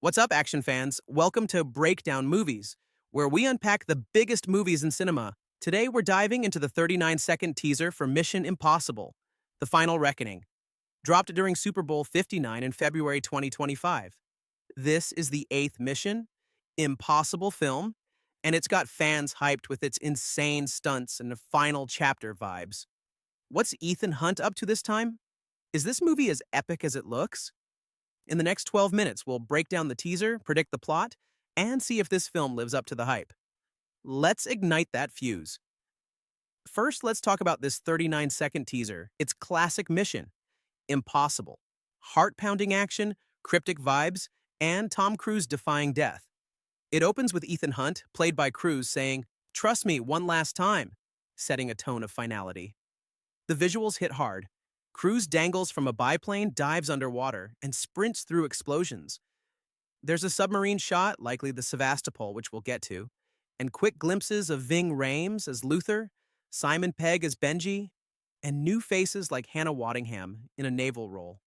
What's up, action fans? Welcome to Breakdown Movies, where we unpack the biggest movies in cinema. Today, we're diving into the 39-second teaser for Mission Impossible: The Final Reckoning, dropped during Super Bowl 59 in February 2025. This is the eighth Mission Impossible film, and it's got fans hyped with its insane stunts and final chapter vibes. What's Ethan Hunt up to this time? Is this movie as epic as it looks? In the next 12 minutes, we'll break down the teaser, predict the plot, and see if this film lives up to the hype. Let's ignite that fuse. First, let's talk about this 39-second teaser. It's classic Mission Impossible. Heart-pounding action, cryptic vibes, and Tom Cruise defying death. It opens with Ethan Hunt, played by Cruise, saying, "Trust me one last time," setting a tone of finality. The visuals hit hard. Cruise dangles from a biplane, dives underwater, and sprints through explosions. There's a submarine shot, likely the Sevastopol, which we'll get to, and quick glimpses of Ving Rhames as Luther, Simon Pegg as Benji, and new faces like Hannah Waddingham in a naval role.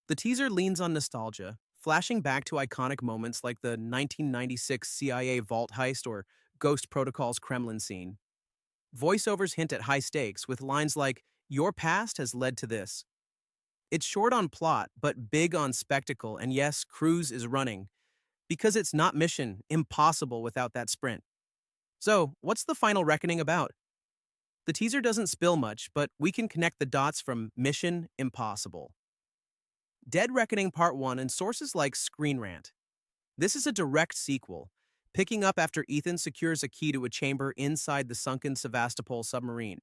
The teaser leans on nostalgia, flashing back to iconic moments like the 1996 CIA vault heist or Ghost Protocol's Kremlin scene. Voiceovers hint at high stakes with lines like, "Your past has led to this." It's short on plot, but big on spectacle, and yes, Cruise is running, because it's not Mission Impossible without that sprint. So, what's the final reckoning about? The teaser doesn't spill much, but we can connect the dots from Mission Impossible. Dead Reckoning Part 1 and sources like Screen Rant. This is a direct sequel, picking up after Ethan secures a key to a chamber inside the sunken Sevastopol submarine.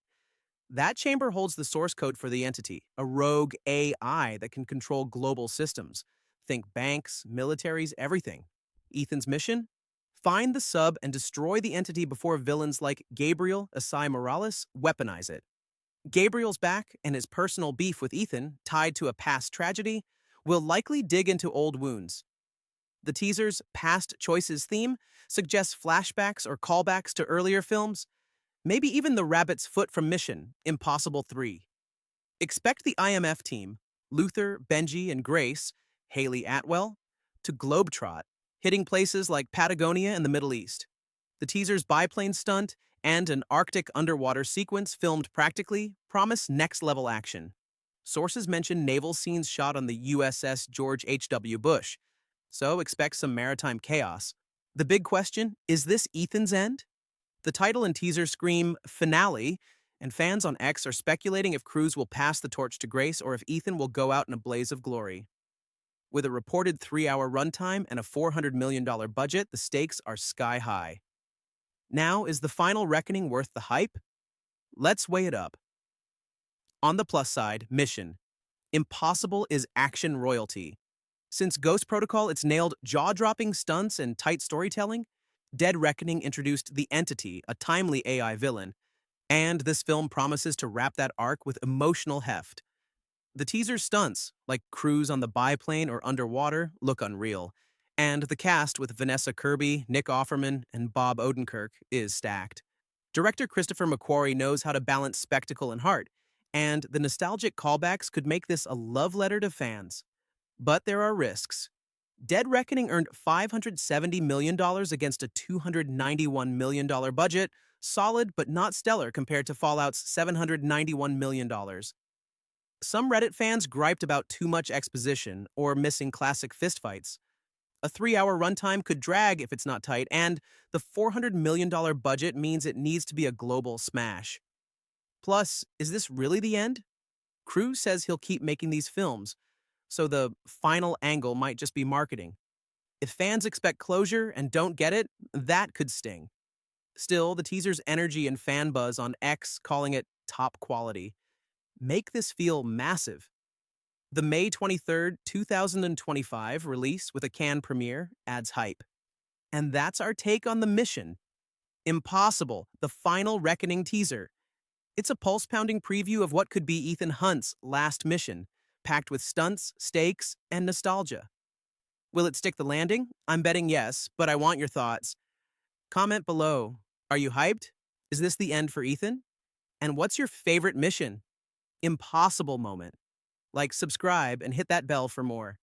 That chamber holds the source code for the entity, a rogue AI that can control global systems. Think banks, militaries, everything. Ethan's mission? Find the sub and destroy the entity before villains like Gabriel Asai Morales weaponize it. Gabriel's back, and his personal beef with Ethan, tied to a past tragedy, will likely dig into old wounds. The teaser's past choices theme suggests flashbacks or callbacks to earlier films, maybe even the rabbit's foot from Mission Impossible 3. Expect the IMF team, Luther, Benji, and Grace, Haley Atwell, to globetrot, hitting places like Patagonia and the Middle East. The teaser's biplane stunt and an Arctic underwater sequence filmed practically promise next-level action. Sources mention naval scenes shot on the USS George H.W. Bush, so expect some maritime chaos. The big question, is this Ethan's end? The title and teaser scream finale, and fans on X are speculating if Cruise will pass the torch to Grace or if Ethan will go out in a blaze of glory. With a reported 3-hour runtime and a $400 million budget, the stakes are sky high. Now, is the final reckoning worth the hype? Let's weigh it up. On the plus side, Mission Impossible is action royalty. Since Ghost Protocol, it's nailed jaw-dropping stunts and tight storytelling. Dead Reckoning introduced the Entity, a timely AI villain, and this film promises to wrap that arc with emotional heft. The teaser stunts, like Cruise on the biplane or underwater, look unreal, and the cast with Vanessa Kirby, Nick Offerman, and Bob Odenkirk is stacked. Director Christopher McQuarrie knows how to balance spectacle and heart, and the nostalgic callbacks could make this a love letter to fans. But there are risks. Dead Reckoning earned $570 million against a $291 million budget, solid but not stellar compared to Fallout's $791 million. Some Reddit fans griped about too much exposition or missing classic fistfights. A 3-hour runtime could drag if it's not tight, and the $400 million budget means it needs to be a global smash. Plus, is this really the end? Cruise says he'll keep making these films, so the final angle might just be marketing. If fans expect closure and don't get it, that could sting. Still, the teaser's energy and fan buzz on X calling it top quality make this feel massive. The May 23rd, 2025 release with a Cannes premiere adds hype. And that's our take on the Mission Impossible, the Final Reckoning teaser. It's a pulse-pounding preview of what could be Ethan Hunt's last mission, packed with stunts, stakes, and nostalgia. Will it stick the landing? I'm betting yes, but I want your thoughts. Comment below. Are you hyped? Is this the end for Ethan? And what's your favorite Mission Impossible moment? Like, subscribe, and hit that bell for more.